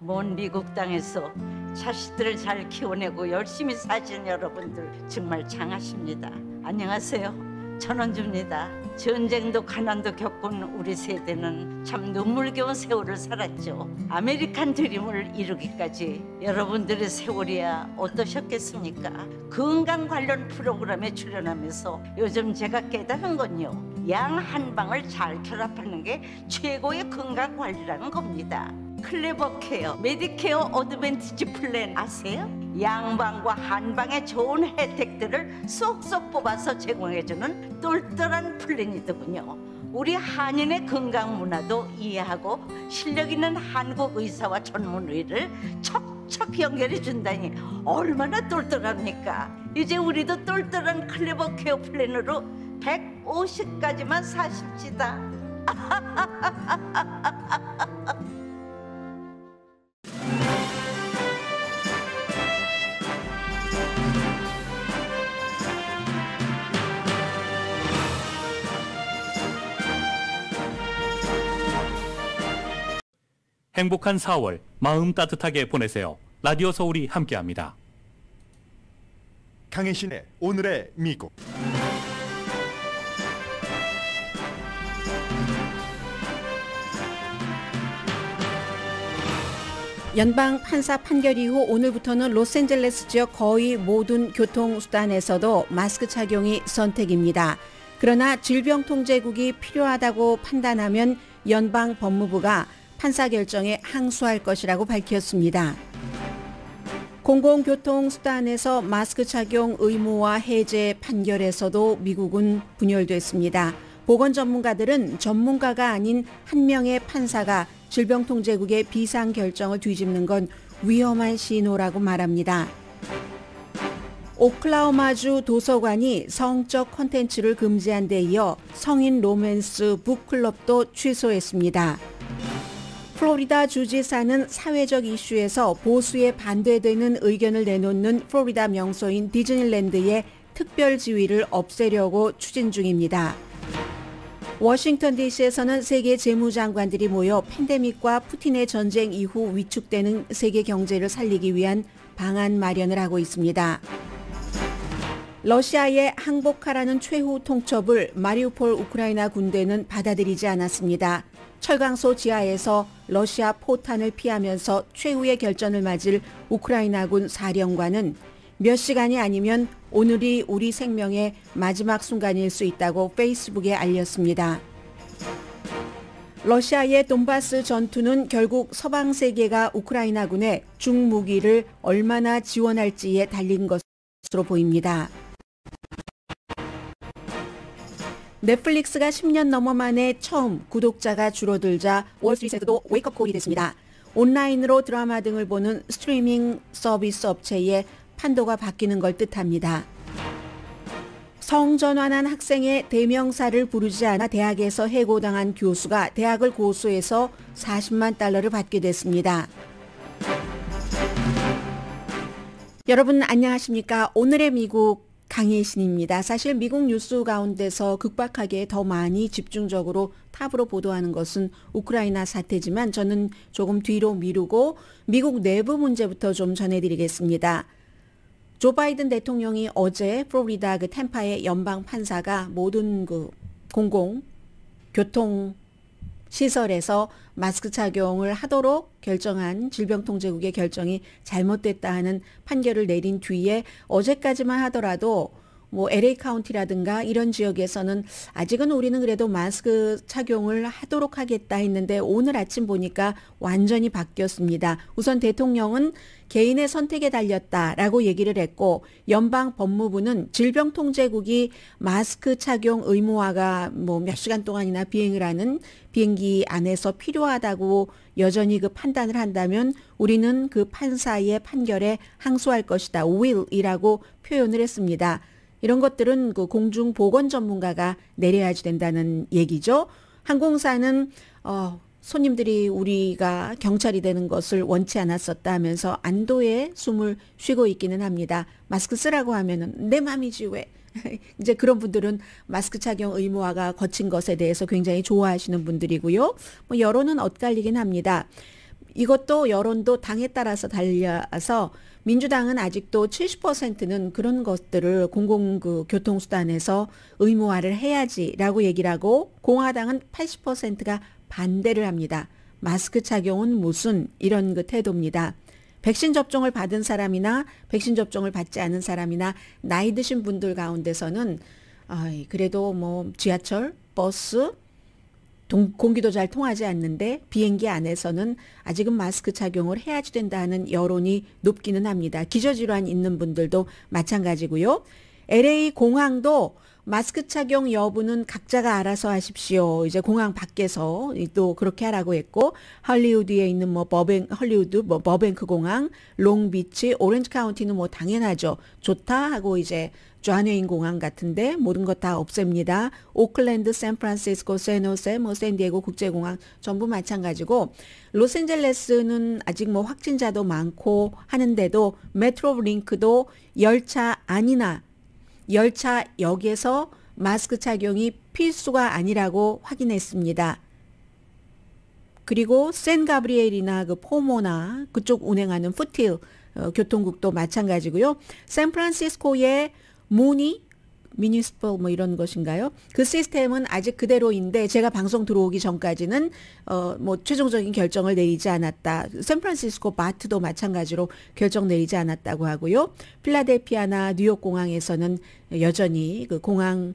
먼 미국 땅에서 자식들을 잘 키워내고 열심히 사신 여러분들 정말 장하십니다. 안녕하세요. 전원주입니다. 전쟁도 가난도 겪은 우리 세대는 참 눈물겨운 세월을 살았죠. 아메리칸 드림을 이루기까지 여러분들의 세월이야 어떠셨겠습니까? 건강 관련 프로그램에 출연하면서 요즘 제가 깨달은 건요, 양 한 방을 잘 결합하는 게 최고의 건강 관리라는 겁니다. 클레버 케어, 메디케어 어드밴티지 플랜 아세요? 양방과 한방의 좋은 혜택들을 쏙쏙 뽑아서 제공해주는 똘똘한 플랜이더군요. 우리 한인의 건강 문화도 이해하고 실력 있는 한국 의사와 전문의를 척척 연결해 준다니 얼마나 똘똘합니까? 이제 우리도 똘똘한 클레버 케어 플랜으로 150까지만 사십시다. 행복한 4월 마음 따뜻하게 보내세요. 라디오 서울이 함께합니다. 강혜신의 오늘의 미국. 연방 판사 판결 이후 오늘부터는 로스앤젤레스 지역 거의 모든 교통수단에서도 마스크 착용이 선택입니다. 그러나 질병통제국이 필요하다고 판단하면 연방 법무부가 판사 결정에 항소할 것이라고 밝혔습니다. 공공교통수단에서 마스크 착용 의무화 해제 판결에서도 미국은 분열됐습니다. 보건 전문가들은 전문가가 아닌 한 명의 판사가 질병통제국의 비상 결정을 뒤집는 건 위험한 신호라고 말합니다. 오클라호마주 도서관이 성적 콘텐츠를 금지한 데 이어 성인 로맨스 북클럽도 취소했습니다. 플로리다 주지사는 사회적 이슈에서 보수에 반대되는 의견을 내놓는 플로리다 명소인 디즈니랜드의 특별 지위를 없애려고 추진 중입니다. 워싱턴 DC에서는 세계 재무장관들이 모여 팬데믹과 푸틴의 전쟁 이후 위축되는 세계 경제를 살리기 위한 방안 마련을 하고 있습니다. 러시아에 항복하라는 최후 통첩을 마리우폴 우크라이나 군대는 받아들이지 않았습니다. 철강소 지하에서 러시아 포탄을 피하면서 최후의 결전을 맞을 우크라이나군 사령관은 몇 시간이 아니면 오늘이 우리 생명의 마지막 순간일 수 있다고 페이스북에 알렸습니다. 러시아의 돈바스 전투는 결국 서방 세계가 우크라이나군에 중무기를 얼마나 지원할지에 달린 것으로 보입니다. 넷플릭스가 10년 넘어 만에 처음 구독자가 줄어들자 월스트리트에서도 웨이크업콜이 됐습니다. 온라인으로 드라마 등을 보는 스트리밍 서비스 업체의 판도가 바뀌는 걸 뜻합니다. 성전환한 학생의 대명사를 부르지 않아 대학에서 해고당한 교수가 대학을 고소해서 40만 달러를 받게 됐습니다. 여러분 안녕하십니까? 오늘의 미국 강혜신입니다. 사실 미국 뉴스 가운데서 급박하게 더 많이 집중적으로 탑으로 보도하는 것은 우크라이나 사태지만 저는 조금 뒤로 미루고 미국 내부 문제부터 좀 전해드리겠습니다. 조 바이든 대통령이 어제 플로리다 템파의 연방 판사가 모든 공공 교통 시설에서 마스크 착용을 하도록 결정한 질병통제국의 결정이 잘못됐다 하는 판결을 내린 뒤에 어제까지만 하더라도 LA 카운티라든가 이런 지역에서는 아직은 우리는 그래도 마스크 착용을 하도록 하겠다 했는데 오늘 아침 보니까 완전히 바뀌었습니다. 우선 대통령은 개인의 선택에 달렸다라고 얘기를 했고 연방 법무부는 질병통제국이 마스크 착용 의무화가 몇 시간 동안이나 비행을 하는 비행기 안에서 필요하다고 여전히 그 판단을 한다면 우리는 그 판사의 판결에 항소할 것이다. will이라고 표현을 했습니다. 이런 것들은 그 공중보건 전문가가 내려야지 된다는 얘기죠. 항공사는 손님들이 우리가 경찰이 되는 것을 원치 않았었다 하면서 안도의 숨을 쉬고 있기는 합니다. 마스크 쓰라고 하면은 내 맘이지 왜. 이제 그런 분들은 마스크 착용 의무화가 거친 것에 대해서 굉장히 좋아하시는 분들이고요. 여론은 엇갈리긴 합니다. 이것도 여론도 당에 따라서 달려서 민주당은 아직도 70%는 그런 것들을 교통수단에서 의무화를 해야지라고 얘기를 하고 공화당은 80%가 반대를 합니다. 마스크 착용은 무슨 이런 그 태도입니다. 백신 접종을 받은 사람이나 백신 접종을 받지 않은 사람이나 나이 드신 분들 가운데서는 그래도 뭐 지하철, 버스, 공기도 잘 통하지 않는데 비행기 안에서는 아직은 마스크 착용을 해야지 된다는 여론이 높기는 합니다. 기저질환 있는 분들도 마찬가지고요. LA 공항도 마스크 착용 여부는 각자가 알아서 하십시오. 이제 공항 밖에서 또 그렇게 하라고 했고, 할리우드에 있는 뭐 버뱅크 공항, 롱비치, 오렌지 카운티는 뭐 당연하죠. 좋다 하고 이제 좌뇌인 공항 같은데 모든 것 다 없앱니다. 오클랜드, 샌프란시스코, 샌호세, 뭐 샌디에고 국제공항 전부 마찬가지고, 로스앤젤레스는 아직 뭐 확진자도 많고 하는데도 메트로링크도 열차역에서 마스크 착용이 필수가 아니라고 확인했습니다. 그리고 샌가브리엘이나 그 포모나 그쪽 운행하는 푸틸 교통국도 마찬가지고요. 샌프란시스코의 미니스퍼 뭐 이런 것인가요? 그 시스템은 아직 그대로인데 제가 방송 들어오기 전까지는 뭐 최종적인 결정을 내리지 않았다. 샌프란시스코 바트도 마찬가지로 결정 내리지 않았다고 하고요. 필라델피아나 뉴욕 공항에서는 여전히 그 공항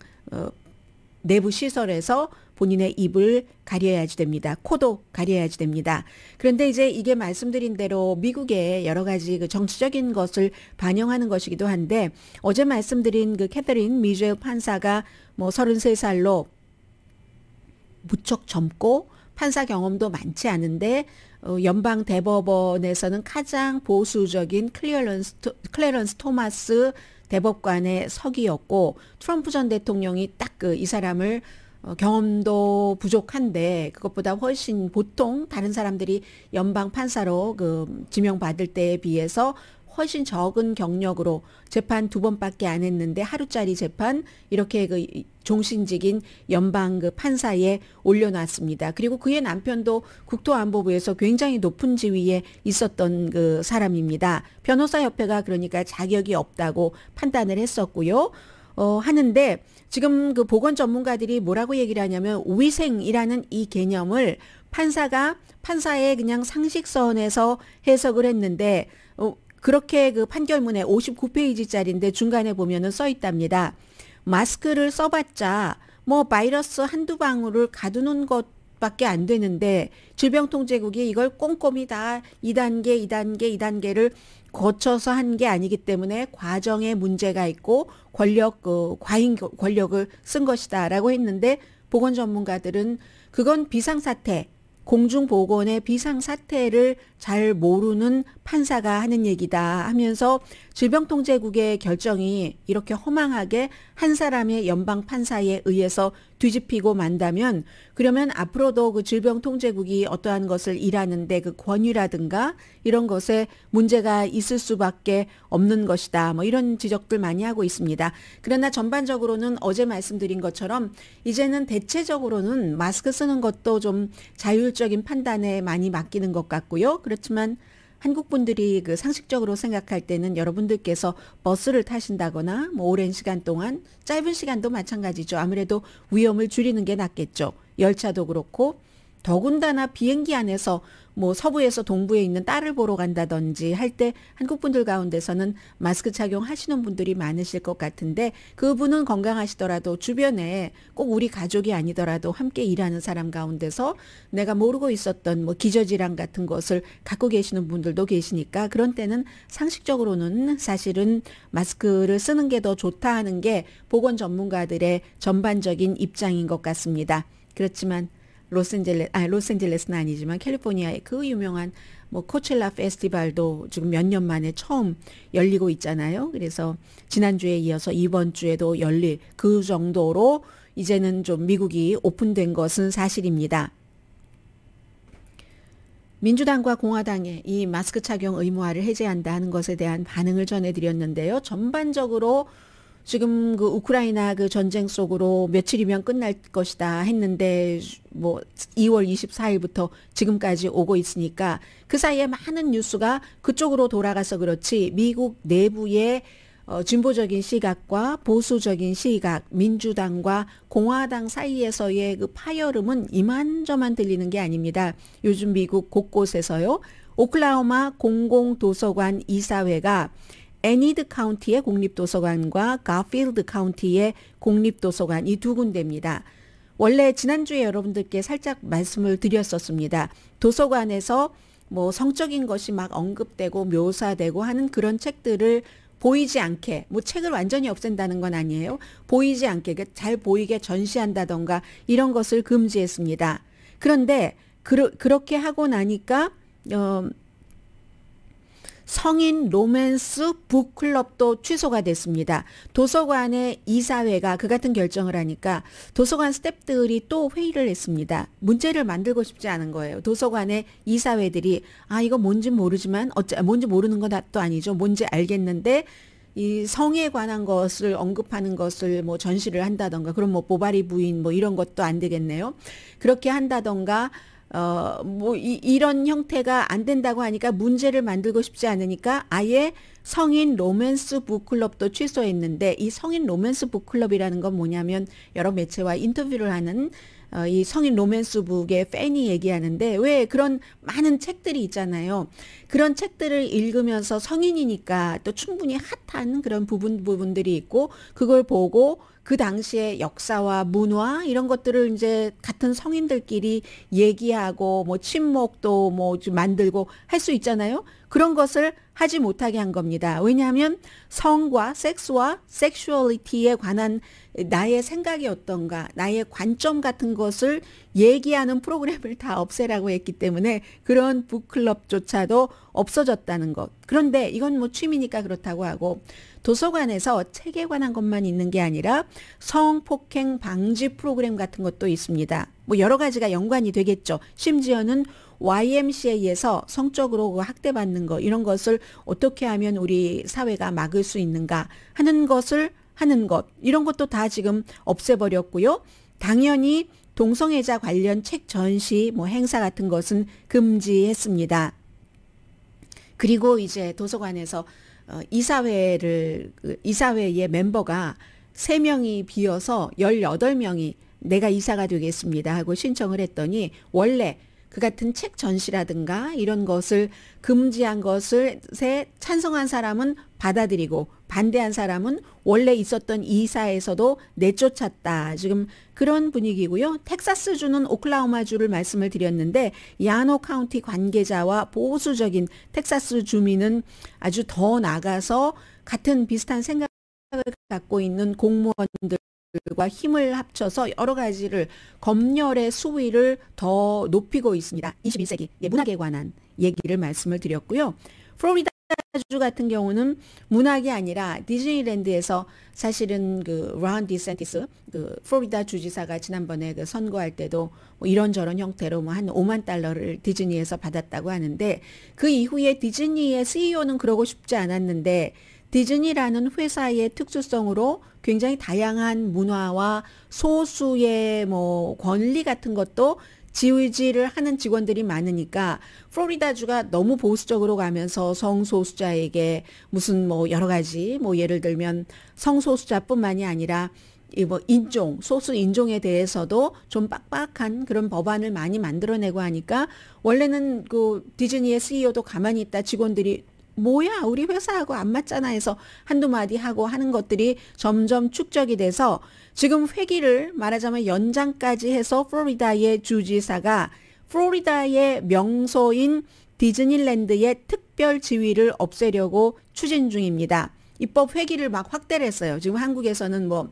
내부 시설에서 본인의 입을 가려야지 됩니다. 코도 가려야지 됩니다. 그런데 이제 이게 말씀드린 대로 미국의 여러 가지 그 정치적인 것을 반영하는 것이기도 한데, 어제 말씀드린 그 캐서린 미셸 판사가 뭐 33살로 무척 젊고 판사 경험도 많지 않은데 연방 대법원에서는 가장 보수적인 클래런스 토마스 대법관의 석이었고, 트럼프 전 대통령이 딱 이 사람을 경험도 부족한데 그것보다 훨씬 보통 다른 사람들이 연방 판사로 지명받을 때에 비해서 훨씬 적은 경력으로 재판 2번밖에 안 했는데 하루짜리 재판 이렇게 종신직인 연방 판사에 올려놨습니다. 그리고 그의 남편도 국토안보부에서 굉장히 높은 지위에 있었던 사람입니다. 변호사협회가 그러니까 자격이 없다고 판단을 했었고요. 하는데 지금 보건 전문가들이 뭐라고 얘기를 하냐면, 위생이라는 이 개념을 판사의 그냥 상식선에서 해석을 했는데 그렇게 판결문에 59페이지짜리인데 중간에 보면은 써 있답니다. 마스크를 써봤자 뭐 바이러스 한두 방울을 가두는 것밖에 안 되는데 질병통제국이 이걸 꼼꼼히 다 2단계를 거쳐서 한 게 아니기 때문에 과정에 문제가 있고 과잉 권력을 쓴 것이다라고 했는데, 보건 전문가들은 그건 비상사태, 공중보건의 비상사태를 잘 모르는 판사가 하는 얘기다 하면서, 질병통제국의 결정이 이렇게 허망하게 한 사람의 연방 판사에 의해서 뒤집히고 만다면, 그러면 앞으로도 질병통제국이 어떠한 것을 일하는데 권위라든가 이런 것에 문제가 있을 수밖에 없는 것이다. 뭐 이런 지적들 많이 하고 있습니다. 그러나 전반적으로는 어제 말씀드린 것처럼 이제는 대체적으로는 마스크 쓰는 것도 좀 자율적인 판단에 많이 맡기는 것 같고요. 그렇지만 한국 분들이 상식적으로 생각할 때는 여러분들께서 버스를 타신다거나 뭐 오랜 시간 동안, 짧은 시간도 마찬가지죠. 아무래도 위험을 줄이는 게 낫겠죠. 열차도 그렇고, 더군다나 비행기 안에서 뭐 서부에서 동부에 있는 딸을 보러 간다든지 할 때 한국 분들 가운데서는 마스크 착용하시는 분들이 많으실 것 같은데, 그분은 건강하시더라도 주변에 꼭 우리 가족이 아니더라도 함께 일하는 사람 가운데서 내가 모르고 있었던 뭐 기저질환 같은 것을 갖고 계시는 분들도 계시니까, 그런 때는 상식적으로는 사실은 마스크를 쓰는 게 더 좋다 하는 게 보건 전문가들의 전반적인 입장인 것 같습니다. 그렇지만 로스앤젤레스는 아니지만 캘리포니아의 그 유명한 뭐 코첼라 페스티벌도 지금 몇 년 만에 처음 열리고 있잖아요. 그래서 지난주에 이어서 이번 주에도 열릴 그 정도로 이제는 좀 미국이 오픈된 것은 사실입니다. 민주당과 공화당의 이 마스크 착용 의무화를 해제한다 하는 것에 대한 반응을 전해드렸는데요. 전반적으로 지금 그 우크라이나 그 전쟁 속으로 며칠이면 끝날 것이다 했는데 뭐 2월 24일부터 지금까지 오고 있으니까 그 사이에 많은 뉴스가 그쪽으로 돌아가서 그렇지 미국 내부의 진보적인 시각과 보수적인 시각, 민주당과 공화당 사이에서의 그 파열음은 이만저만 들리는 게 아닙니다. 요즘 미국 곳곳에서요. 오클라호마 공공도서관 이사회가 애니드 카운티의 공립도서관과 가필드 카운티의 공립도서관 이 두 군데입니다. 원래 지난주에 여러분들께 살짝 말씀을 드렸었습니다. 도서관에서 뭐 성적인 것이 막 언급되고 묘사되고 하는 그런 책들을 보이지 않게, 뭐 책을 완전히 없앤다는 건 아니에요. 보이지 않게, 잘 보이게 전시한다던가 이런 것을 금지했습니다. 그런데 그렇게 하고 나니까 성인 로맨스 북클럽도 취소가 됐습니다. 도서관의 이사회가 그 같은 결정을 하니까 도서관 스태프들이 또 회의를 했습니다. 문제를 만들고 싶지 않은 거예요. 도서관의 이사회들이 이거 뭔지 모르지만 뭔지 모르는 건 또 아니죠. 뭔지 알겠는데 이 성에 관한 것을 언급하는 것을 뭐 전시를 한다던가 그럼 뭐 보바리 부인 뭐 이런 것도 안 되겠네요. 그렇게 한다던가 이런 형태가 안 된다고 하니까 문제를 만들고 싶지 않으니까 아예 성인 로맨스 북클럽도 취소했는데 이 성인 로맨스 북클럽이라는 건 뭐냐면 여러 매체와 인터뷰를 하는 이 성인 로맨스 북의 팬이 얘기하는데 왜 그런 많은 책들이 있잖아요. 그런 책들을 읽으면서 성인이니까 또 충분히 핫한 그런 부분들이 있고 그걸 보고 그 당시의 역사와 문화 이런 것들을 이제 같은 성인들끼리 얘기하고 뭐 친목도 뭐 만들고 할 수 있잖아요. 그런 것을 하지 못하게 한 겁니다. 왜냐하면 성과 섹스와 섹슈얼리티에 관한 나의 생각이 어떤가, 나의 관점 같은 것을 얘기하는 프로그램을 다 없애라고 했기 때문에 그런 북클럽조차도 없어졌다는 것. 그런데 이건 뭐 취미니까 그렇다고 하고 도서관에서 책에 관한 것만 있는 게 아니라 성폭행 방지 프로그램 같은 것도 있습니다. 뭐 여러 가지가 연관이 되겠죠. 심지어는 YMCA에서 성적으로 학대받는 것 이런 것을 어떻게 하면 우리 사회가 막을 수 있는가 하는 것을 하는 것 이런 것도 다 지금 없애버렸고요. 당연히 동성애자 관련 책 전시 뭐 행사 같은 것은 금지했습니다. 그리고 이제 도서관에서 이사회의 멤버가 3명이 비어서 18명이 내가 이사가 되겠습니다 하고 신청을 했더니 원래 그 같은 책 전시라든가 이런 것을 금지한 것을 찬성한 사람은 받아들이고 반대한 사람은 원래 있었던 이사에서도 내쫓았다. 지금 그런 분위기고요. 텍사스주는 오클라호마주를 말씀을 드렸는데 야노 카운티 관계자와 보수적인 텍사스 주민은 아주 더 나가서 같은 비슷한 생각을 갖고 있는 공무원들 과 힘을 합쳐서 여러 가지를 검열의 수위를 더 높이고 있습니다. 21세기 문학에 관한 얘기를 말씀을 드렸고요. 플로리다주 같은 경우는 문학이 아니라 디즈니랜드에서 사실은 그 론 디센티스 그 플로리다 주지사가 지난번에 그 선거할 때도 뭐 이런저런 형태로 뭐 한 5만 달러를 디즈니에서 받았다고 하는데 그 이후에 디즈니의 CEO는 그러고 싶지 않았는데 디즈니라는 회사의 특수성으로 굉장히 다양한 문화와 소수의 뭐 권리 같은 것도 지지를 하는 직원들이 많으니까 플로리다주가 너무 보수적으로 가면서 성소수자에게 무슨 뭐 여러 가지 뭐 예를 들면 성소수자뿐만이 아니라 뭐 인종, 소수 인종에 대해서도 좀 빡빡한 그런 법안을 많이 만들어내고 하니까 원래는 그 디즈니의 CEO도 가만히 있다 직원들이 뭐야 우리 회사하고 안 맞잖아 해서 한두 마디 하고 하는 것들이 점점 축적이 돼서 지금 회기를 말하자면 연장까지 해서 플로리다의 주지사가 플로리다의 명소인 디즈니랜드의 특별 지위를 없애려고 추진 중입니다. 입법 회기를 막 확대를 했어요. 지금 한국에서는 뭐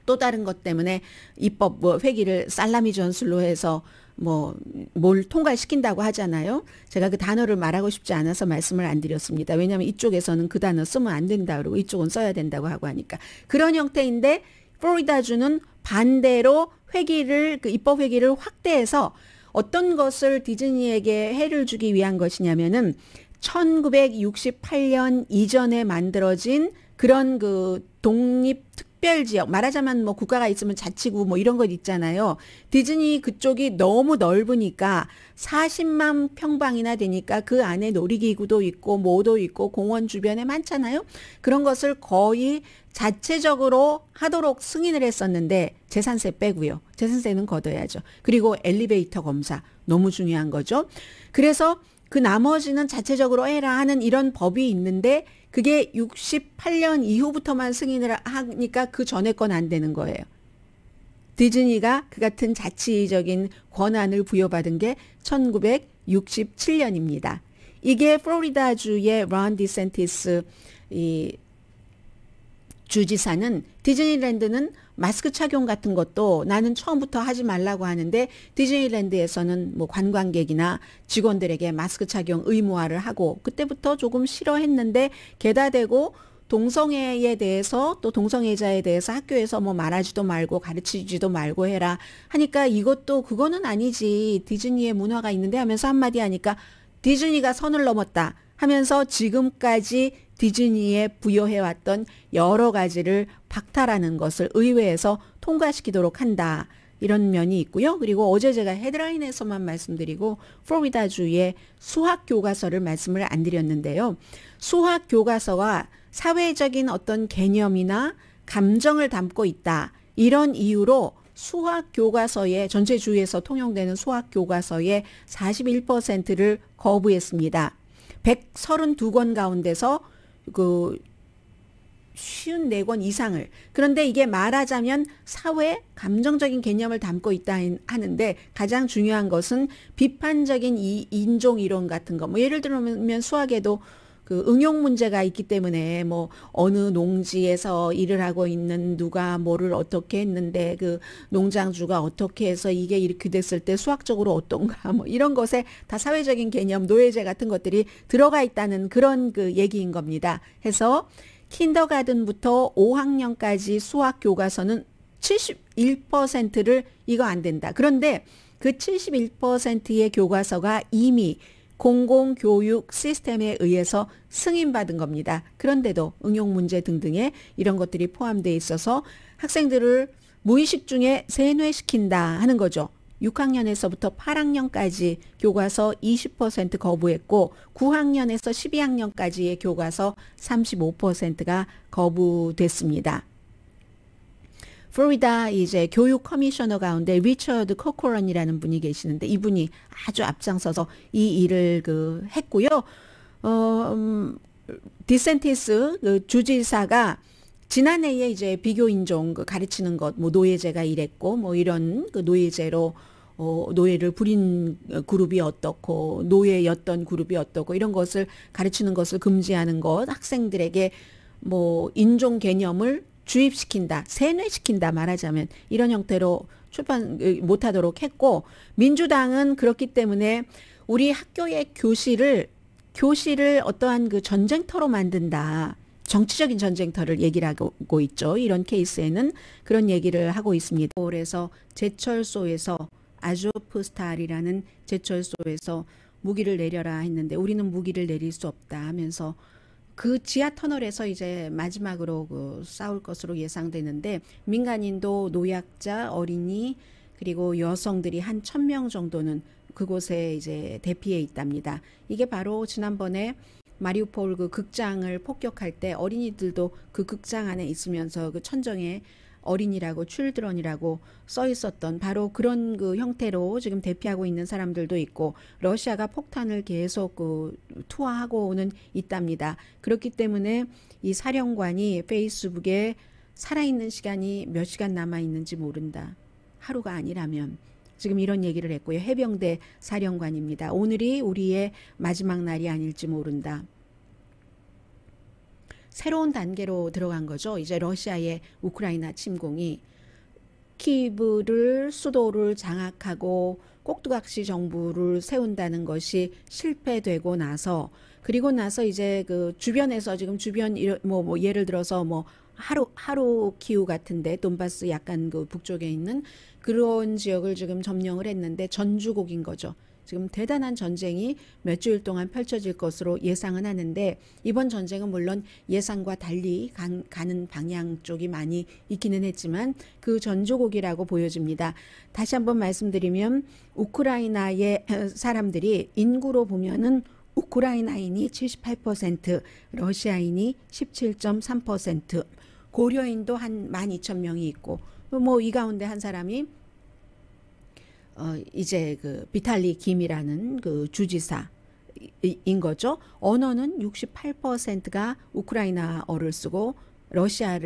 또 다른 것 때문에 입법 뭐 회기를 살라미 전술로 해서 뭐 뭘 통과시킨다고 하잖아요. 제가 그 단어를 말하고 싶지 않아서 말씀을 안 드렸습니다. 왜냐하면 이쪽에서는 그 단어 쓰면 안 된다 그러고 이쪽은 써야 된다고 하고 하니까 그런 형태인데 플로리다주는 반대로 회기를 그 입법 회기를 확대해서 어떤 것을 디즈니에게 해를 주기 위한 것이냐면은 1968년 이전에 만들어진 그런 그 독립특별지역, 말하자면 뭐 국가가 있으면 자치구 뭐 이런 것 있잖아요. 디즈니 그쪽이 너무 넓으니까 40만 평방이나 되니까 그 안에 놀이기구도 있고 뭐도 있고 공원 주변에 많잖아요. 그런 것을 거의 자체적으로 하도록 승인을 했었는데 재산세 빼고요. 재산세는 걷어야죠. 그리고 엘리베이터 검사 너무 중요한 거죠. 그래서 그 나머지는 자체적으로 해라 하는 이런 법이 있는데 그게 68년 이후부터만 승인을 하니까 그 전에 건 안 되는 거예요. 디즈니가 그 같은 자치적인 권한을 부여받은 게 1967년입니다. 이게 플로리다주의 론 디센티스 이 주지사는 디즈니랜드는 마스크 착용 같은 것도 나는 처음부터 하지 말라고 하는데 디즈니랜드에서는 뭐 관광객이나 직원들에게 마스크 착용 의무화를 하고 그때부터 조금 싫어했는데 게다 대고 동성애에 대해서 또 동성애자에 대해서 학교에서 뭐 말하지도 말고 가르치지도 말고 해라 하니까 이것도 그거는 아니지 디즈니의 문화가 있는데 하면서 한마디 하니까 디즈니가 선을 넘었다 하면서 지금까지 디즈니에 부여해왔던 여러 가지를 박탈하는 것을 의회에서 통과시키도록 한다. 이런 면이 있고요. 그리고 어제 제가 헤드라인에서만 말씀드리고 플로리다주의 수학교과서를 말씀을 안 드렸는데요. 수학교과서가 사회적인 어떤 개념이나 감정을 담고 있다. 이런 이유로 수학교과서에 전체 주에서 통용되는 수학교과서의 41%를 거부했습니다. 132권 가운데서 그 54권 이상을. 그런데 이게 말하자면 사회 감정적인 개념을 담고 있다 하는데 가장 중요한 것은 비판적인 이 인종 이론 같은 거. 뭐 예를 들면 수학에도 그 응용 문제가 있기 때문에 뭐 어느 농지에서 일을 하고 있는 누가 뭐를 어떻게 했는데 그 농장주가 어떻게 해서 이게 이렇게 됐을 때 수학적으로 어떤가 뭐 이런 것에 다 사회적인 개념 노예제 같은 것들이 들어가 있다는 그런 그 얘기인 겁니다. 해서 킨더가든부터 5학년까지 수학 교과서는 71%를 이거 안 된다. 그런데 그 71%의 교과서가 이미 공공교육 시스템에 의해서 승인받은 겁니다. 그런데도 응용 문제 등등의 이런 것들이 포함되어 있어서 학생들을 무의식 중에 세뇌시킨다 하는 거죠. 6학년에서부터 8학년까지 교과서 20% 거부했고 9학년에서 12학년까지의 교과서 35%가 거부됐습니다. 플로리다 이제 교육 커미셔너 가운데 리처드 코코런이라는 분이 계시는데 이분이 아주 앞장서서 이 일을 했고요. 디센티스 그 주지사가 지난해에 이제 비교 인종 가르치는 것, 뭐 노예제가 이랬고 뭐 이런 그 노예제로 노예를 부린 그룹이 어떻고 노예였던 그룹이 어떻고 이런 것을 가르치는 것을 금지하는 것, 학생들에게 뭐 인종 개념을 주입시킨다, 세뇌시킨다 말하자면 이런 형태로 출판 못하도록 했고 민주당은 그렇기 때문에 우리 학교의 교실을 어떠한 그 전쟁터로 만든다. 정치적인 전쟁터를 얘기를 하고 있죠. 이런 케이스에는 그런 얘기를 하고 있습니다. 서울에서 제철소에서 아조프스탈이라는 제철소에서 무기를 내려라 했는데 우리는 무기를 내릴 수 없다 하면서 그 지하 터널에서 이제 마지막으로 싸울 것으로 예상되는데 민간인도 노약자, 어린이 그리고 여성들이 한 1,000명 정도는 그곳에 이제 대피해 있답니다. 이게 바로 지난번에 마리우폴 그 극장을 폭격할 때 어린이들도 그 극장 안에 있으면서 그 천정에 어린이라고 칠드런이라고 써 있었던 바로 그런 그 형태로 지금 대피하고 있는 사람들도 있고 러시아가 폭탄을 계속 투하하고는 있답니다. 그렇기 때문에 이 사령관이 페이스북에 살아있는 시간이 몇 시간 남아 있는지 모른다. 하루가 아니라면 지금 이런 얘기를 했고요. 해병대 사령관입니다. 오늘이 우리의 마지막 날이 아닐지 모른다. 새로운 단계로 들어간 거죠. 이제 러시아의 우크라이나 침공이 키브를 수도를 장악하고 꼭두각시 정부를 세운다는 것이 실패되고 나서 그리고 나서 이제 그 주변에서 지금 주변 뭐 예를 들어서 뭐 하루키우 같은데 돈바스 약간 그 북쪽에 있는 그런 지역을 지금 점령을 했는데 전주곡인 거죠. 지금 대단한 전쟁이 몇 주일 동안 펼쳐질 것으로 예상은 하는데 이번 전쟁은 물론 예상과 달리 가는 방향 쪽이 많이 있기는 했지만 그 전조국이라고 보여집니다. 다시 한번 말씀드리면 우크라이나의 사람들이 인구로 보면은 우크라이나인이 78%, 러시아인이 17.3%, 고려인도 한 12,000명이 있고 뭐 이 가운데 한 사람이 이제 그 비탈리 김이라는 그 주지사인 거죠. 언어는 68%가 우크라이나어를 쓰고 러시아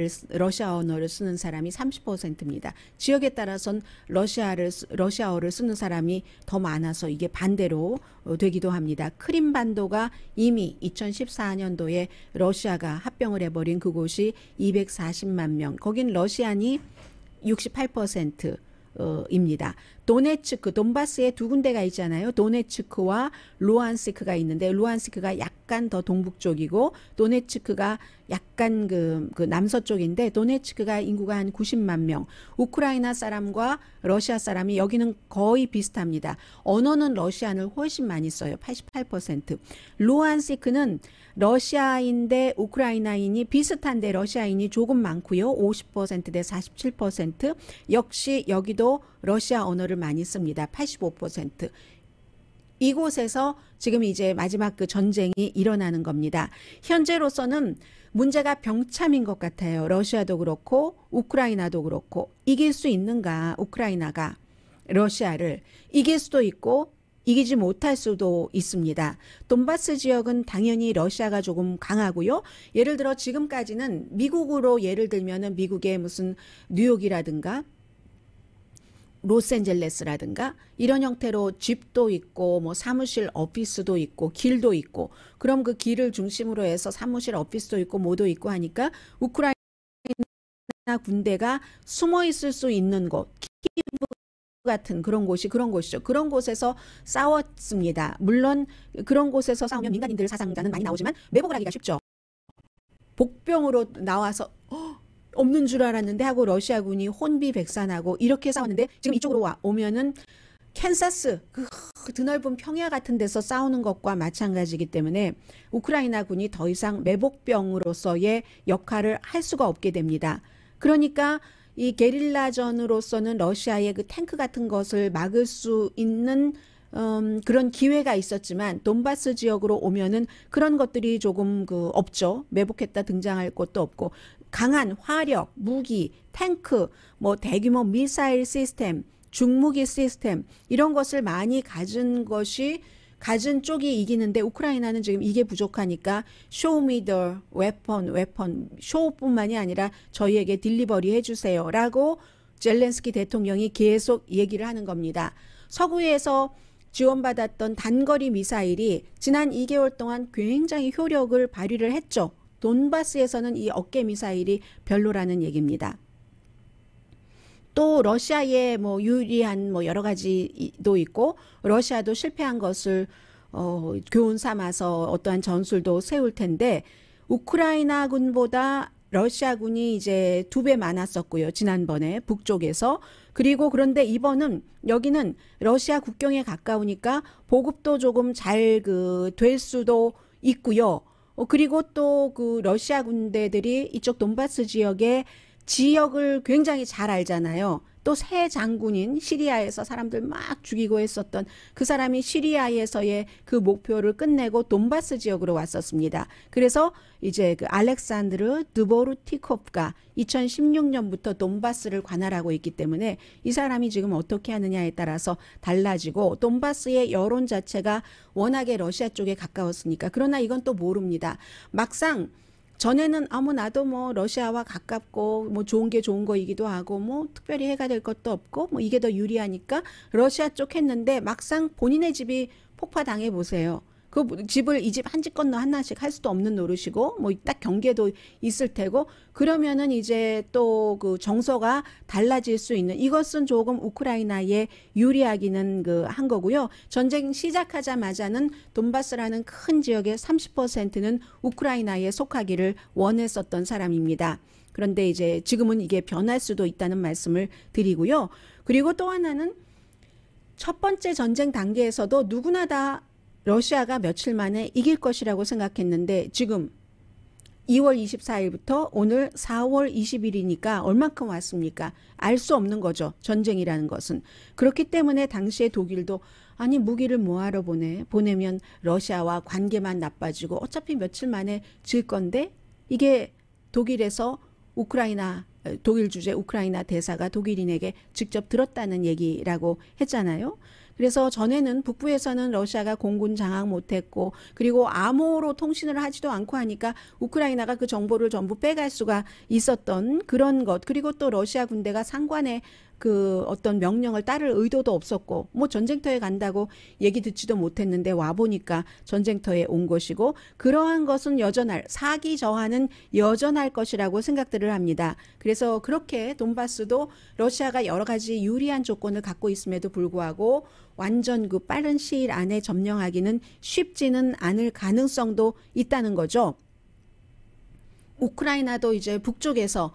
언어를 쓰는 사람이 30%입니다. 지역에 따라서는 러시아어를 쓰는 사람이 더 많아서 이게 반대로 되기도 합니다. 크림반도가 이미 2014년도에 러시아가 합병을 해버린 그곳이 240만 명. 거긴 러시안이 68%. 입니다. 도네츠크, 돈바스에 두 군데가 있잖아요. 도네츠크와 루안스크가 있는데 루안스크가 약간 더 동북 쪽이고 도네츠크가 약간 그 남서쪽인데 도네츠크가 인구가 한 90만 명. 우크라이나 사람과 러시아 사람이 여기는 거의 비슷합니다. 언어는 러시안을 훨씬 많이 써요. 88%. 루안스크는 러시아인데 우크라이나인이 비슷한데 러시아인이 조금 많고요. 50%대 47%. 역시 여기도 러시아 언어를 많이 씁니다. 85%. 이곳에서 지금 이제 마지막 그 전쟁이 일어나는 겁니다. 현재로서는 문제가 병참인 것 같아요. 러시아도 그렇고 우크라이나도 그렇고 이길 수 있는가 우크라이나가 러시아를 이길 수도 있고 이기지 못할 수도 있습니다. 돈바스 지역은 당연히 러시아가 조금 강하고요. 예를 들어 지금까지는 미국으로 예를 들면은 미국의 무슨 뉴욕이라든가 로스앤젤레스라든가 이런 형태로 집도 있고 뭐 사무실 오피스도 있고 길도 있고 그럼 그 길을 중심으로 해서 사무실 오피스도 있고 뭐도 있고 하니까 우크라이나 군대가 숨어 있을 수 있는 곳 키브 같은 그런 곳이죠. 그런 곳에서 싸웠습니다. 물론 그런 곳에서 싸우면 민간인들 사상자는 많이 나오지만 매복을 하기가 쉽죠. 복병으로 나와서 없는 줄 알았는데 하고 러시아군이 혼비백산하고 이렇게 싸웠는데 지금 이쪽으로 오면은 캔사스 그 드넓은 평야 같은 데서 싸우는 것과 마찬가지이기 때문에 우크라이나군이 더 이상 매복병으로서의 역할을 할 수가 없게 됩니다. 그러니까 이 게릴라전으로서는 러시아의 그 탱크 같은 것을 막을 수 있는 그런 기회가 있었지만 돈바스 지역으로 오면은 그런 것들이 조금 없죠. 매복했다 등장할 것도 없고 강한 화력, 무기, 탱크, 뭐 대규모 미사일 시스템, 중무기 시스템 이런 것을 많이 가진 쪽이 이기는데 우크라이나는 지금 이게 부족하니까 show me the weapon, 쇼뿐만이 아니라 저희에게 딜리버리 해주세요 라고 젤렌스키 대통령이 계속 얘기를 하는 겁니다. 서구에서 지원받았던 단거리 미사일이 지난 2개월 동안 굉장히 효력을 발휘를 했죠. 돈바스에서는 이 어깨 미사일이 별로라는 얘기입니다. 또 러시아의 뭐 유리한 뭐 여러 가지도 있고 러시아도 실패한 것을 교훈 삼아서 어떠한 전술도 세울 텐데 우크라이나군보다 러시아군이 이제 2배 많았었고요. 지난번에 북쪽에서. 그리고 그런데 이번은 여기는 러시아 국경에 가까우니까 보급도 조금 잘 될 수도 있고요. 그리고 또 그 러시아 군대들이 이쪽 돈바스 지역을 굉장히 잘 알잖아요. 또 새 장군인 시리아에서 사람들 막 죽이고 했었던 그 사람이 시리아에서의 그 목표를 끝내고 돈바스 지역으로 왔었습니다. 그래서 이제 그 알렉산드르 드보르티코프가 2016년부터 돈바스를 관할하고 있기 때문에 이 사람이 지금 어떻게 하느냐에 따라서 달라지고 돈바스의 여론 자체가 워낙에 러시아 쪽에 가까웠으니까 그러나 이건 또 모릅니다. 막상 전에는 나도 뭐 러시아와 가깝고 뭐 좋은 게 좋은 거이기도 하고 뭐 특별히 해가 될 것도 없고 뭐 이게 더 유리하니까 러시아 쪽 했는데 막상 본인의 집이 폭파당해 보세요. 그 집을 이 집 한 집 건너 하나씩 할 수도 없는 노릇이고 뭐 딱 경계도 있을 테고 그러면은 이제 또 그 정서가 달라질 수 있는 이것은 조금 우크라이나에 유리하기는 한 거고요. 전쟁 시작하자마자는 돈바스라는 큰 지역의 30%는 우크라이나에 속하기를 원했었던 사람입니다. 그런데 이제 지금은 이게 변할 수도 있다는 말씀을 드리고요. 그리고 또 하나는 첫 번째 전쟁 단계에서도 누구나 다 러시아가 며칠 만에 이길 것이라고 생각했는데 지금 2월 24일부터 오늘 4월 20일이니까 얼만큼 왔습니까? 알 수 없는 거죠. 전쟁이라는 것은. 그렇기 때문에 당시에 독일도 아니 무기를 뭐하러 보내면 러시아와 관계만 나빠지고 어차피 며칠 만에 질 건데 이게 독일에서 독일 주재 우크라이나 대사가 독일인에게 직접 들었다는 얘기라고 했잖아요. 그래서 전에는 북부에서는 러시아가 공군 장악 못했고 그리고 암호로 통신을 하지도 않고 하니까 우크라이나가 그 정보를 전부 빼갈 수가 있었던 그런 것. 그리고 또 러시아 군대가 상관의 그 어떤 명령을 따를 의도도 없었고 뭐 전쟁터에 간다고 얘기 듣지도 못했는데 와보니까 전쟁터에 온 것이고 그러한 것은 사기 저하는 여전할 것이라고 생각들을 합니다. 그래서 그렇게 돈바스도 러시아가 여러 가지 유리한 조건을 갖고 있음에도 불구하고 완전 그 빠른 시일 안에 점령하기는 쉽지는 않을 가능성도 있다는 거죠. 우크라이나도 이제 북쪽에서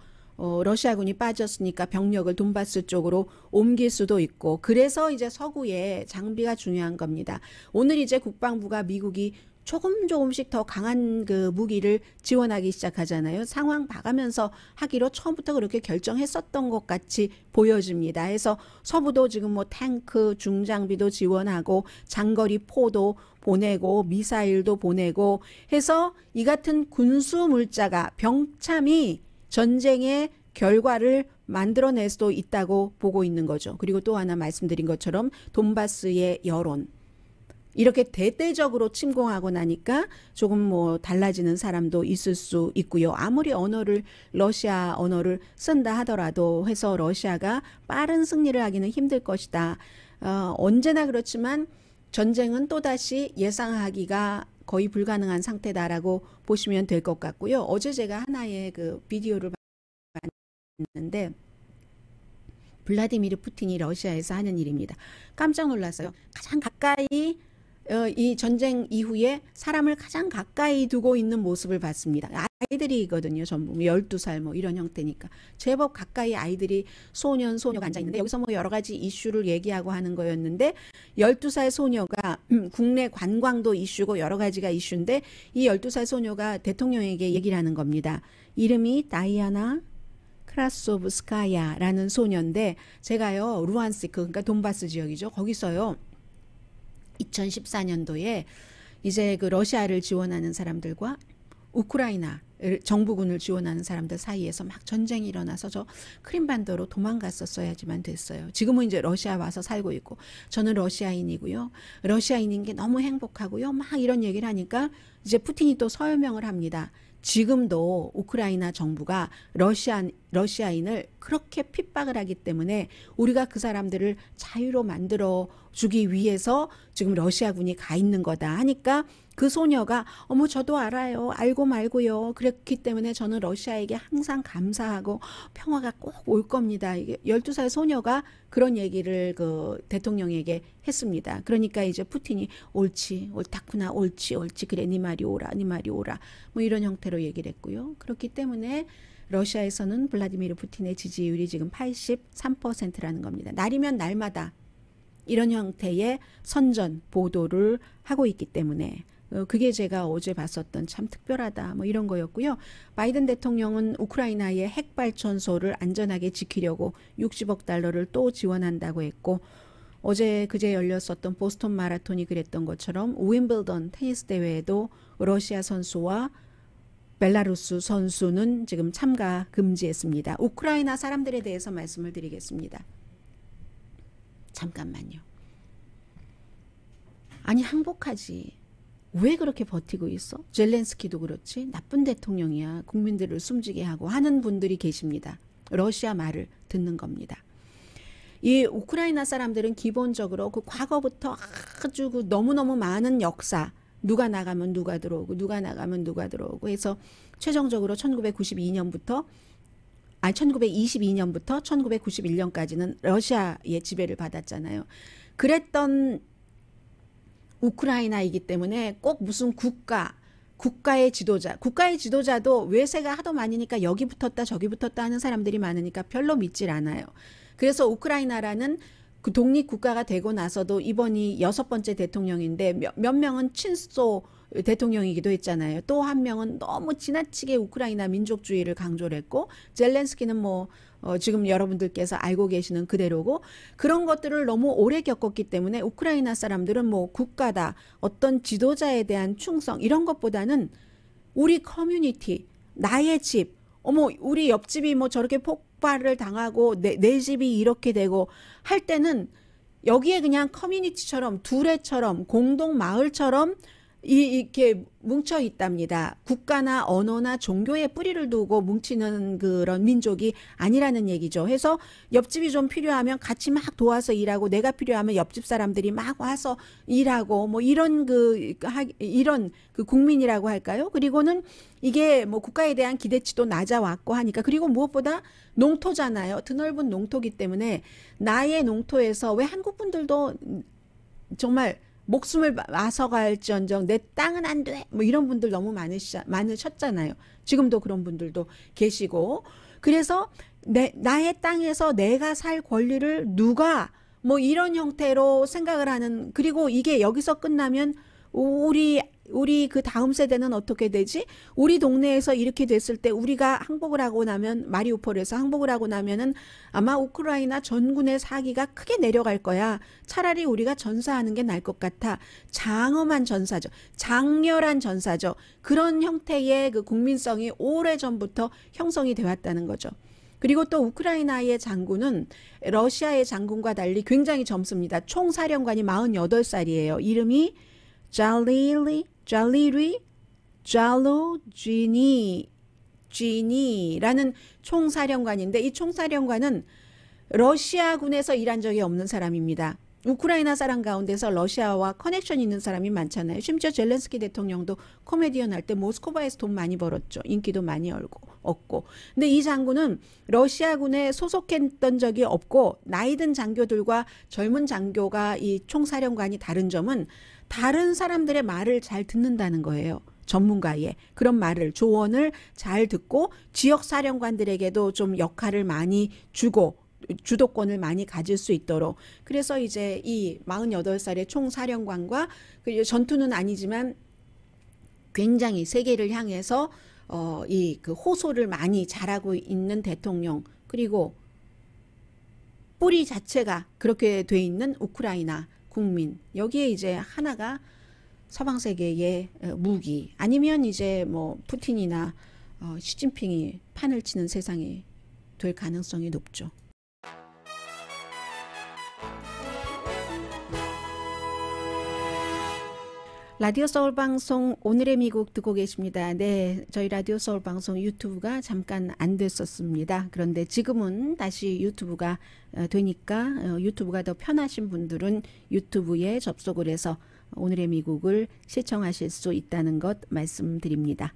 러시아군이 빠졌으니까 병력을 돈바스 쪽으로 옮길 수도 있고 그래서 이제 서구에 장비가 중요한 겁니다. 오늘 이제 국방부가 미국이 조금씩 더 강한 그 무기를 지원하기 시작하잖아요. 상황 봐가면서 하기로 처음부터 그렇게 결정했었던 것 같이 보여집니다. 해서 서부도 지금 뭐 탱크, 중장비도 지원하고 장거리 포도 보내고 미사일도 보내고 해서 이 같은 군수 물자가 병참이 전쟁의 결과를 만들어낼 수도 있다고 보고 있는 거죠. 그리고 또 하나 말씀드린 것처럼 돈바스의 여론. 이렇게 대대적으로 침공하고 나니까 조금 뭐 달라지는 사람도 있을 수 있고요. 아무리 러시아 언어를 쓴다 하더라도 해서 러시아가 빠른 승리를 하기는 힘들 것이다. 언제나 그렇지만 전쟁은 또다시 예상하기가 거의 불가능한 상태다라고 보시면 될 것 같고요. 어제 제가 하나의 그 비디오를 봤는데 블라디미르 푸틴이 러시아에서 하는 일입니다. 깜짝 놀랐어요. 가장 가까이 이 전쟁 이후에 사람을 가장 가까이 두고 있는 모습을 봤습니다. 아이들이거든요. 전부 12살 뭐 이런 형태니까 제법 가까이 아이들이 소녀가 앉아있는데 여기서 뭐 여러 가지 이슈를 얘기하고 하는 거였는데 12살 소녀가 국내 관광도 이슈고 여러 가지가 이슈인데 이 12살 소녀가 대통령에게 얘기를 하는 겁니다. 이름이 다이아나 크라소브스카야라는 소녀인데 제가요 루안스크 그러니까 돈바스 지역이죠. 거기서요 2014년도에 이제 그 러시아를 지원하는 사람들과 우크라이나 정부군을 지원하는 사람들 사이에서 막 전쟁이 일어나서 저 크림반도로 도망갔었어야지만 됐어요. 지금은 이제 러시아 와서 살고 있고 저는 러시아인이고요. 러시아인인 게 너무 행복하고요. 막 이런 얘기를 하니까 이제 푸틴이 또 설명을 합니다. 지금도 우크라이나 정부가 러시아인을 그렇게 핍박을 하기 때문에 우리가 그 사람들을 자유로 만들어 주기 위해서 지금 러시아군이 가 있는 거다 하니까 그 소녀가 어머 저도 알아요. 알고 말고요. 그렇기 때문에 저는 러시아에게 항상 감사하고 평화가 꼭 올 겁니다. 이게 12살 소녀가 그런 얘기를 그 대통령에게 했습니다. 그러니까 이제 푸틴이 옳지 옳다구나 옳지 그래 네 말이 오라 뭐 이런 형태로 얘기를 했고요. 그렇기 때문에 러시아에서는 블라디미르 푸틴의 지지율이 지금 83%라는 겁니다. 날이면 날마다 이런 형태의 선전 보도를 하고 있기 때문에 그게 제가 어제 봤었던 참 특별하다 뭐 이런 거였고요. 바이든 대통령은 우크라이나의 핵발전소를 안전하게 지키려고 60억 달러를 또 지원한다고 했고 그제 열렸었던 보스턴 마라톤이 그랬던 것처럼 윈블던 테니스 대회에도 러시아 선수와 벨라루스 선수는 지금 참가 금지했습니다. 우크라이나 사람들에 대해서 말씀을 드리겠습니다. 잠깐만요. 아니 항복하지. 왜 그렇게 버티고 있어? 젤렌스키도 그렇지. 나쁜 대통령이야. 국민들을 숨지게 하고 하는 분들이 계십니다. 러시아 말을 듣는 겁니다. 이 우크라이나 사람들은 기본적으로 그 과거부터 아주 그 너무너무 많은 역사 누가 나가면 누가 들어오고 누가 나가면 누가 들어오고 해서 최종적으로 1922년부터 1991년까지는 러시아의 지배를 받았잖아요. 그랬던 우크라이나이기 때문에 꼭 무슨 국가의 지도자도 외세가 하도 많으니까 여기 붙었다 저기 붙었다 하는 사람들이 많으니까 별로 믿질 않아요. 그래서 우크라이나라는 그 독립국가가 되고 나서도 이번이 6번째 대통령인데 몇 명은 친소 대통령이기도 했잖아요. 또 한 명은 너무 지나치게 우크라이나 민족주의를 강조를 했고, 젤렌스키는 뭐 지금 여러분들께서 알고 계시는 그대로고, 그런 것들을 너무 오래 겪었기 때문에 우크라이나 사람들은 뭐 국가다, 어떤 지도자에 대한 충성 이런 것보다는 우리 커뮤니티, 나의 집, 어머 우리 옆집이 뭐 저렇게 폭발을 당하고 내 집이 이렇게 되고 할 때는 여기에 그냥 커뮤니티처럼 두레처럼 공동 마을처럼 이렇게 뭉쳐 있답니다. 국가나 언어나 종교에 뿌리를 두고 뭉치는 그런 민족이 아니라는 얘기죠. 해서 옆집이 좀 필요하면 같이 막 도와서 일하고, 내가 필요하면 옆집 사람들이 막 와서 일하고, 뭐 이런 이런 국민이라고 할까요? 그리고는 이게 뭐 국가에 대한 기대치도 낮아왔고 하니까, 그리고 무엇보다 농토잖아요. 드넓은 농토기 때문에 나의 농토에서, 왜 한국 분들도 정말 목숨을 앗아갈지언정 내 땅은 안 돼, 뭐 이런 분들 너무 많으셨잖아요. 지금도 그런 분들도 계시고, 그래서 나의 땅에서 내가 살 권리를 누가 뭐 이런 형태로 생각을 하는, 그리고 이게 여기서 끝나면 우리 그 다음 세대는 어떻게 되지? 우리 동네에서 이렇게 됐을 때 우리가 항복을 하고 나면, 마리우폴에서 항복을 하고 나면은 아마 우크라이나 전군의 사기가 크게 내려갈 거야. 차라리 우리가 전사하는 게 나을 것 같아. 장엄한 전사죠. 장렬한 전사죠. 그런 형태의 그 국민성이 오래전부터 형성이 되어 왔다는 거죠. 그리고 또 우크라이나의 장군은 러시아의 장군과 달리 굉장히 젊습니다. 총사령관이 48살이에요. 이름이 잘루지니라는 총사령관인데, 이 총사령관은 러시아군에서 일한 적이 없는 사람입니다. 우크라이나 사람 가운데서 러시아와 커넥션 있는 사람이 많잖아요. 심지어 젤렌스키 대통령도 코미디언 할 때 모스크바에서 돈 많이 벌었죠. 인기도 많이 얻고. 근데 이 장군은 러시아군에 소속했던 적이 없고, 나이든 장교들과 젊은 장교가 이 총사령관이 다른 점은 다른 사람들의 말을 잘 듣는다는 거예요. 전문가의 그런 말을, 조언을 잘 듣고 지역 사령관들에게도 좀 역할을 많이 주고 주도권을 많이 가질 수 있도록. 그래서 이제 이 48살의 총사령관과 전투는 아니지만 굉장히 세계를 향해서 그 호소를 많이 잘하고 있는 대통령, 그리고 뿌리 자체가 그렇게 돼 있는 우크라이나 국민, 여기에 이제 하나가 서방 세계의 무기, 아니면 이제 뭐 푸틴이나 시진핑이 판을 치는 세상이 될 가능성이 높죠. 라디오 서울 방송 오늘의 미국 듣고 계십니다. 네, 저희 라디오 서울 방송 유튜브가 잠깐 안 됐었습니다. 그런데 지금은 다시 유튜브가 되니까 유튜브가 더 편하신 분들은 유튜브에 접속을 해서 오늘의 미국을 시청하실 수 있다는 것 말씀드립니다.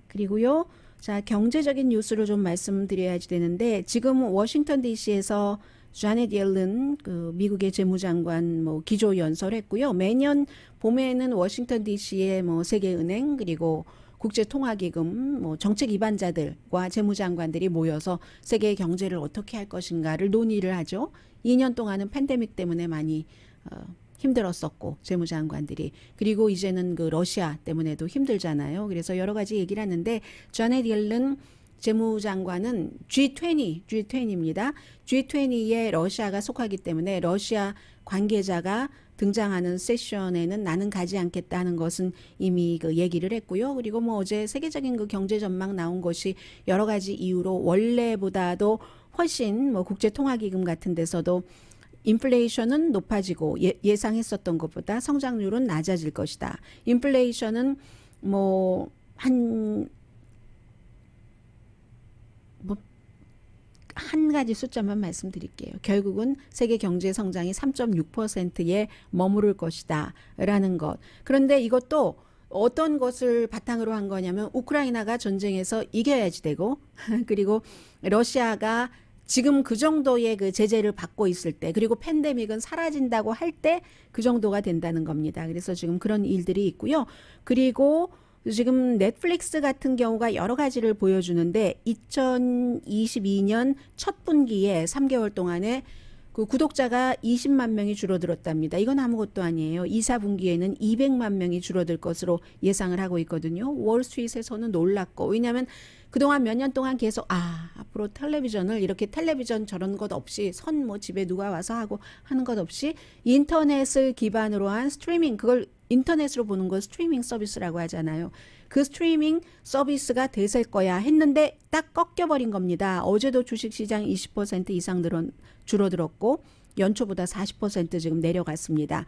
그리고요, 자, 경제적인 뉴스를 좀 말씀드려야지 되는데, 지금 워싱턴 DC에서 자넷 옐런 그 미국의 재무장관 뭐 기조 연설했고요. 매년 봄에는 워싱턴 DC의 뭐 세계은행, 그리고 국제통화기금, 뭐 정책 입안자들과 재무장관들이 모여서 세계의 경제를 어떻게 할 것인가를 논의를 하죠. 2년 동안은 팬데믹 때문에 많이 힘들었었고, 재무장관들이. 그리고 이제는 그 러시아 때문에도 힘들잖아요. 그래서 여러 가지 얘기를 하는데, 자넷 옐런 재무장관은 G20입니다. G20에 러시아가 속하기 때문에 러시아 관계자가 등장하는 세션에는 나는 가지 않겠다는 것은 이미 그 얘기를 했고요. 그리고 뭐 어제 세계적인 그 경제 전망 나온 것이 여러 가지 이유로 원래보다도 훨씬 뭐 국제통화기금 같은 데서도 인플레이션은 높아지고 예상했었던 것보다 성장률은 낮아질 것이다. 인플레이션은 한 가지 숫자만 말씀드릴게요. 결국은 세계 경제 성장이 3.6%에 머무를 것이다 라는 것. 그런데 이것도 어떤 것을 바탕으로 한 거냐면, 우크라이나가 전쟁에서 이겨야지 되고, 그리고 러시아가 지금 그 정도의 그 제재를 받고 있을 때, 그리고 팬데믹은 사라진다고 할 때 그 정도가 된다는 겁니다. 그래서 지금 그런 일들이 있고요. 그리고 지금 넷플릭스 같은 경우가 여러 가지를 보여주는데, 2022년 첫 분기에 3개월 동안에 그 구독자가 20만 명이 줄어들었답니다. 이건 아무것도 아니에요. 2, 4분기에는 200만 명이 줄어들 것으로 예상을 하고 있거든요. 월스트리트에서는 놀랐고, 왜냐하면 그동안 몇 년 동안 계속 앞으로 텔레비전을 이렇게 텔레비전 저런 것 없이 뭐 집에 누가 와서 하고 하는 것 없이 인터넷을 기반으로 한 스트리밍, 그걸 인터넷으로 보는 걸 스트리밍 서비스라고 하잖아요. 그 스트리밍 서비스가 대세일 거야 했는데 딱 꺾여버린 겁니다. 어제도 주식시장 20% 이상 줄어들었고 연초보다 40% 지금 내려갔습니다.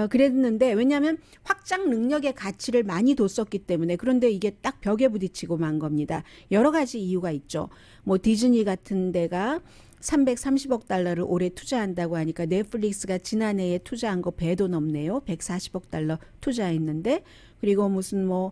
그랬는데 왜냐하면 확장 능력의 가치를 많이 뒀었기 때문에. 그런데 이게 딱 벽에 부딪히고 만 겁니다. 여러 가지 이유가 있죠. 뭐 디즈니 같은 데가 330억 달러를 올해 투자한다고 하니까 넷플릭스가 지난해에 투자한 거 배도 넘네요. 140억 달러 투자했는데, 그리고 무슨 뭐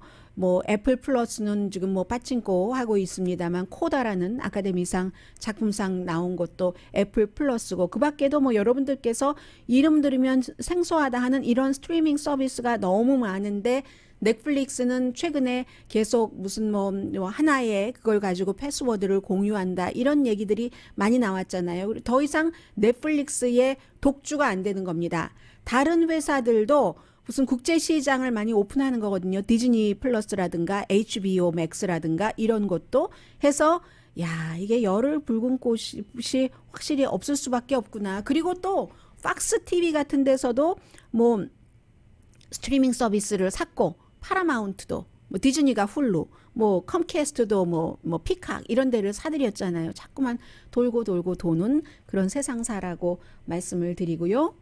애플 플러스는 지금 뭐 빠찡코 하고 있습니다만 코다라는 아카데미상 작품상 나온 것도 애플 플러스고, 그 밖에도 뭐 여러분들께서 이름 들으면 생소하다 하는 이런 스트리밍 서비스가 너무 많은데, 넷플릭스는 최근에 계속 무슨 뭐 하나의 그걸 가지고 패스워드를 공유한다 이런 얘기들이 많이 나왔잖아요. 더 이상 넷플릭스의 독주가 안 되는 겁니다. 다른 회사들도 무슨 국제 시장을 많이 오픈하는 거거든요. 디즈니 플러스라든가 HBO 맥스라든가 이런 것도 해서 이게 열을 붉은 꽃이 확실히 없을 수밖에 없구나. 그리고 또 팍스 TV 같은 데서도 뭐 스트리밍 서비스를 샀고, 파라마운트도, 뭐 디즈니가 훌루, 뭐 컴캐스트도 뭐 피칵 이런 데를 사들였잖아요. 자꾸만 돌고 도는 그런 세상사라고 말씀을 드리고요.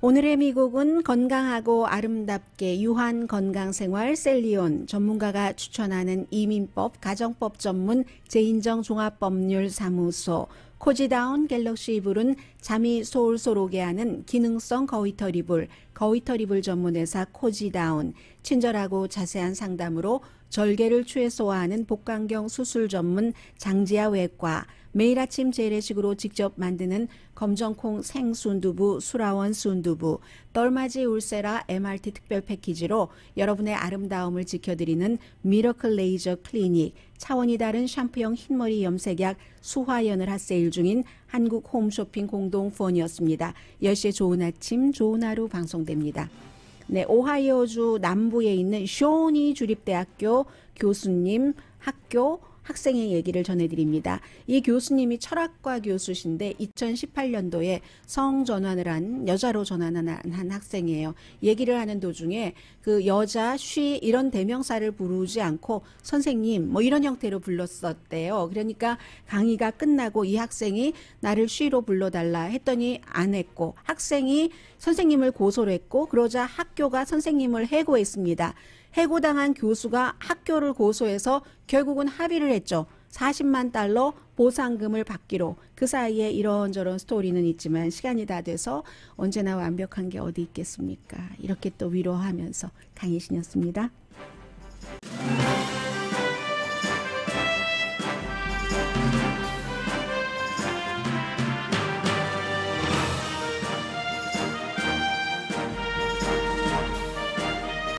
오늘의 미국은 건강하고 아름답게 유한 건강생활 셀리온, 전문가가 추천하는 이민법, 가정법 전문 재인정 종합법률사무소, 코지다운 갤럭시 이불은 잠이 솔솔 오게 하는 기능성 거위털 이불, 거위털 이불 전문회사 코지다운, 친절하고 자세한 상담으로 절개를 최소화하는 복강경 수술 전문 장지아 외과, 매일 아침 재래식으로 직접 만드는 검정콩 생순두부 수라원 순두부, 떨맞이 울세라 MRT 특별 패키지로 여러분의 아름다움을 지켜드리는 미러클 레이저 클리닉, 차원이 다른 샴푸형 흰머리 염색약 수화연을 핫세일 중인 한국 홈쇼핑 공동폰이었습니다. 10시에 좋은 아침 좋은 하루 방송됩니다. 네, 오하이오주 남부에 있는 쇼니 주립대학교 교수님 학생의 얘기를 전해드립니다. 이 교수님이 철학과 교수신데 2018년도에 성전환을 한, 여자로 전환한 학생이에요. 얘기를 하는 도중에 그 여자, 쉬 이런 대명사를 부르지 않고 선생님 뭐 이런 형태로 불렀었대요. 그러니까 강의가 끝나고 이 학생이 나를 쉬로 불러달라 했더니 안 했고, 학생이 선생님을 고소를 했고, 그러자 학교가 선생님을 해고했습니다. 해고당한 교수가 학교를 고소해서 결국은 합의를 했죠. 40만 달러 보상금을 받기로. 그 사이에 이런저런 스토리는 있지만 시간이 다 돼서 언제나 완벽한 게 어디 있겠습니까? 이렇게 또 위로하면서 강혜신이었습니다.